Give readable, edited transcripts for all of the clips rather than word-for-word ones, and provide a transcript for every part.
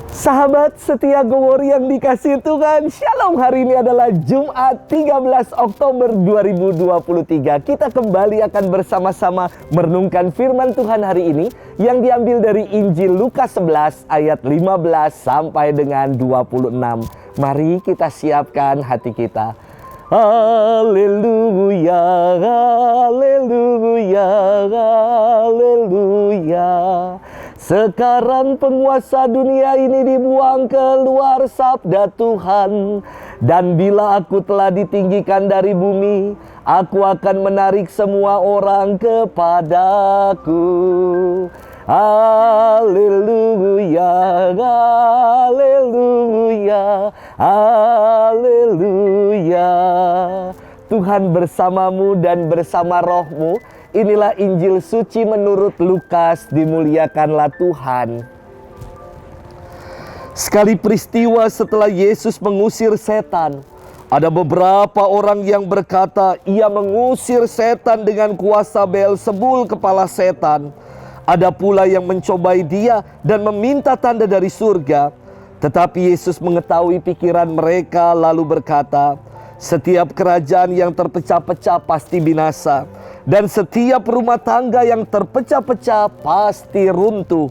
Sahabat setia Gowori yang dikasihi Tuhan, Shalom. Hari ini adalah Jumat 13 Oktober 2023. Kita kembali akan bersama-sama merenungkan firman Tuhan hari ini yang diambil dari Injil Lukas 11 ayat 15 sampai dengan 26. Mari kita siapkan hati kita. Haleluya, haleluya, haleluya. Sekarang penguasa dunia ini dibuang keluar, sabda Tuhan. Dan bila aku telah ditinggikan dari bumi, aku akan menarik semua orang kepadaku. Haleluya, haleluya, haleluya. Tuhan bersamamu dan bersama rohmu. Inilah Injil suci menurut Lukas, dimuliakanlah Tuhan. Sekali peristiwa setelah Yesus mengusir setan, ada beberapa orang yang berkata, ia mengusir setan dengan kuasa Beelzebul, kepala setan. Ada pula yang mencobai dia dan meminta tanda dari surga. Tetapi Yesus mengetahui pikiran mereka lalu berkata, setiap kerajaan yang terpecah-pecah pasti binasa, dan setiap rumah tangga yang terpecah-pecah pasti runtuh.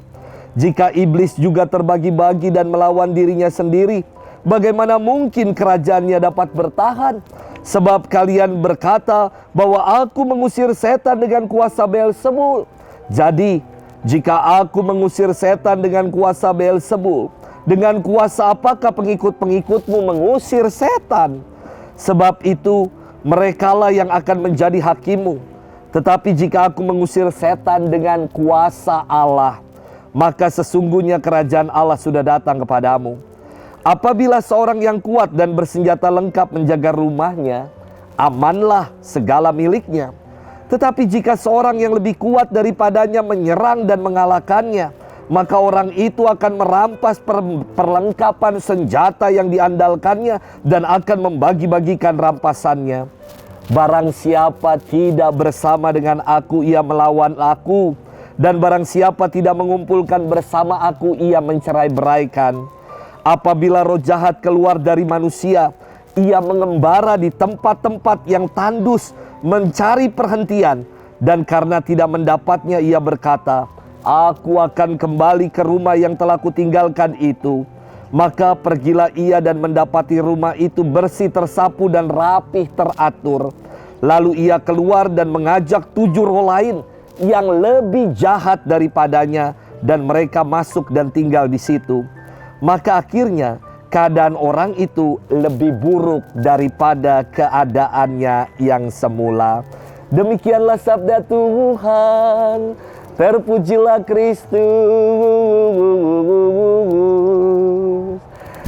Jika iblis juga terbagi-bagi dan melawan dirinya sendiri, bagaimana mungkin kerajaannya dapat bertahan? Sebab kalian berkata bahwa aku mengusir setan dengan kuasa Beelzebul. Jadi, jika aku mengusir setan dengan kuasa Beelzebul, dengan kuasa apakah pengikut-pengikutmu mengusir setan? Sebab itu, merekalah yang akan menjadi hakimu. Tetapi jika aku mengusir setan dengan kuasa Allah, maka sesungguhnya kerajaan Allah sudah datang kepadamu. Apabila seorang yang kuat dan bersenjata lengkap menjaga rumahnya, amanlah segala miliknya. Tetapi jika seorang yang lebih kuat daripadanya menyerang dan mengalahkannya, maka orang itu akan merampas perlengkapan senjata yang diandalkannya dan akan membagi-bagikan rampasannya. Barang siapa tidak bersama dengan aku, ia melawan aku. Dan barang siapa tidak mengumpulkan bersama aku, ia mencerai-beraikan. Apabila roh jahat keluar dari manusia, ia mengembara di tempat-tempat yang tandus, mencari perhentian. Dan karena tidak mendapatnya, ia berkata, aku akan kembali ke rumah yang telah kutinggalkan itu. Maka pergilah ia dan mendapati rumah itu bersih, tersapu dan rapih teratur. Lalu ia keluar dan mengajak 7 roh lain yang lebih jahat daripadanya, dan mereka masuk dan tinggal di situ. Maka akhirnya keadaan orang itu lebih buruk daripada keadaannya yang semula. Demikianlah sabda Tuhan. Terpujilah Kristus.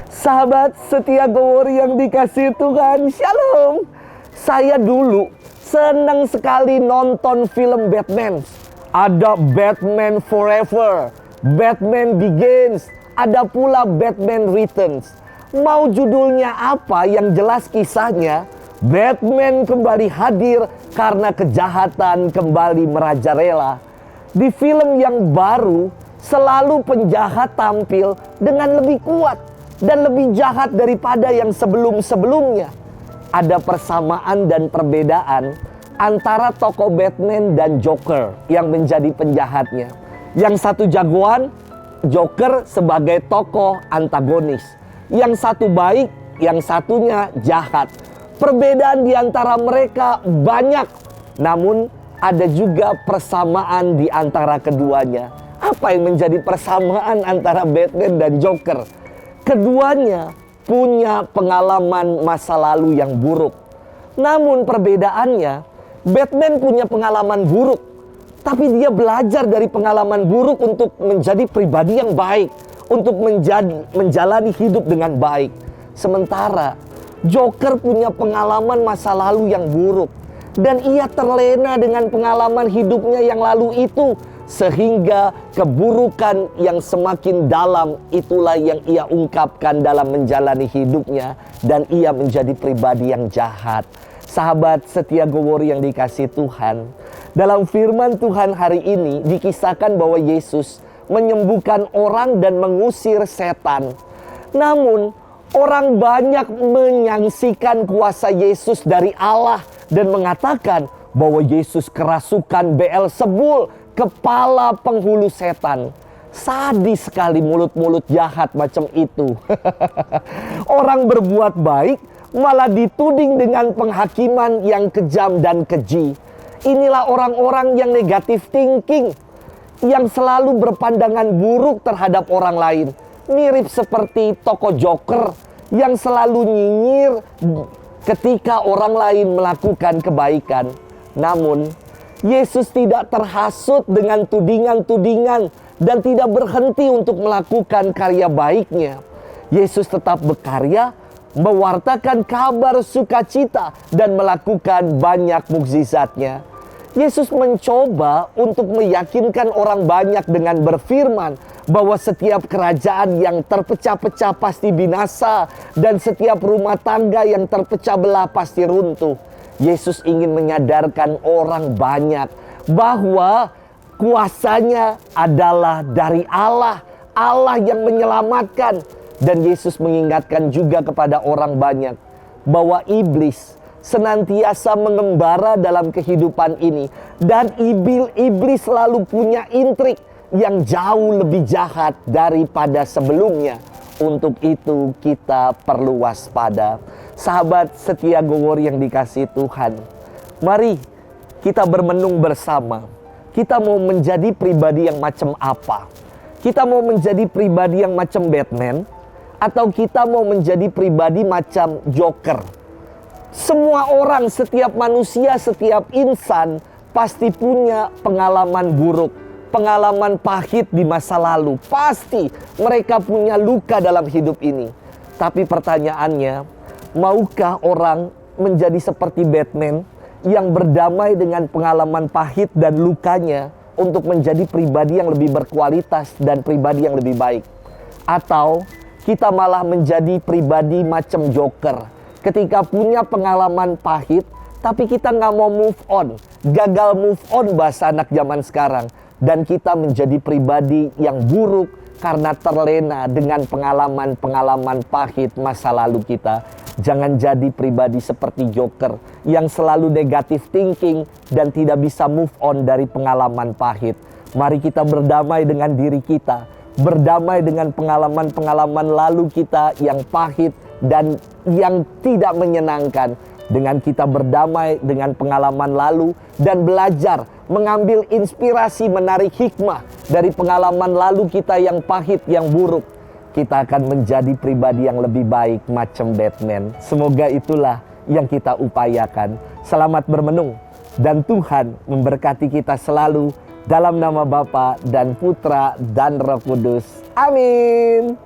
Sahabat setia Gowori yang dikasihi Tuhan, Shalom. Saya dulu senang sekali nonton film Batman. Ada Batman Forever, Batman Begins, ada pula Batman Returns. Mau judulnya apa, yang jelas kisahnya Batman kembali hadir karena kejahatan kembali merajalela. Di film yang baru, selalu penjahat tampil dengan lebih kuat dan lebih jahat daripada yang sebelum-sebelumnya. Ada persamaan dan perbedaan antara tokoh Batman dan Joker yang menjadi penjahatnya. Yang satu jagoan, Joker sebagai tokoh antagonis. Yang satu baik, yang satunya jahat. Perbedaan di antara mereka banyak, namun ada juga persamaan di antara keduanya. Apa yang menjadi persamaan antara Batman dan Joker? Keduanya punya pengalaman masa lalu yang buruk. Namun perbedaannya, Batman punya pengalaman buruk, tapi dia belajar dari pengalaman buruk untuk menjadi pribadi yang baik, untuk menjalani hidup dengan baik. Sementara Joker punya pengalaman masa lalu yang buruk, dan ia terlena dengan pengalaman hidupnya yang lalu itu. Sehingga keburukan yang semakin dalam itulah yang ia ungkapkan dalam menjalani hidupnya. Dan ia menjadi pribadi yang jahat. Sahabat setia Gowori yang dikasihi Tuhan, dalam firman Tuhan hari ini dikisahkan bahwa Yesus menyembuhkan orang dan mengusir setan. Namun, orang banyak menyaksikan kuasa Yesus dari Allah dan mengatakan bahwa Yesus kerasukan Beelzebul, kepala penghulu setan. Sadis sekali mulut-mulut jahat macam itu. Orang berbuat baik malah dituding dengan penghakiman yang kejam dan keji. Inilah orang-orang yang negatif thinking, yang selalu berpandangan buruk terhadap orang lain. Mirip seperti tokoh Joker yang selalu nyinyir ketika orang lain melakukan kebaikan. Namun, Yesus tidak terhasut dengan tudingan-tudingan dan tidak berhenti untuk melakukan karya baiknya. Yesus tetap berkarya, mewartakan kabar sukacita dan melakukan banyak mukjizatnya. Yesus mencoba untuk meyakinkan orang banyak dengan berfirman bahwa setiap kerajaan yang terpecah-pecah pasti binasa dan setiap rumah tangga yang terpecah belah pasti runtuh. Yesus ingin menyadarkan orang banyak bahwa kuasanya adalah dari Allah, Allah yang menyelamatkan. Dan Yesus mengingatkan juga kepada orang banyak bahwa iblis senantiasa mengembara dalam kehidupan ini. Dan iblis selalu punya intrik yang jauh lebih jahat daripada sebelumnya. Untuk itu kita perlu waspada. Sahabat setia Gowor yang dikasihi Tuhan, mari kita bermenung bersama. Kita mau menjadi pribadi yang macam apa? Kita mau menjadi pribadi yang macam Batman, atau kita mau menjadi pribadi macam Joker? Semua orang, setiap manusia, setiap insan pasti punya pengalaman buruk, pengalaman pahit di masa lalu. Pasti mereka punya luka dalam hidup ini. Tapi pertanyaannya, maukah orang menjadi seperti Batman yang berdamai dengan pengalaman pahit dan lukanya untuk menjadi pribadi yang lebih berkualitas dan pribadi yang lebih baik? Atau kita malah menjadi pribadi macam Joker, ketika punya pengalaman pahit tapi kita nggak mau move on, gagal move on bahasa anak zaman sekarang, dan kita menjadi pribadi yang buruk karena terlena dengan pengalaman-pengalaman pahit masa lalu kita. Jangan jadi pribadi seperti Joker yang selalu negatif thinking dan tidak bisa move on dari pengalaman pahit. Mari kita berdamai dengan diri kita, berdamai dengan pengalaman-pengalaman lalu kita yang pahit dan yang tidak menyenangkan. Dengan kita berdamai dengan pengalaman lalu dan belajar mengambil inspirasi, menarik hikmah dari pengalaman lalu kita yang pahit, yang buruk, kita akan menjadi pribadi yang lebih baik macam Batman. Semoga itulah yang kita upayakan. Selamat bermenung dan Tuhan memberkati kita selalu, dalam nama Bapa dan Putra dan Roh Kudus. Amin.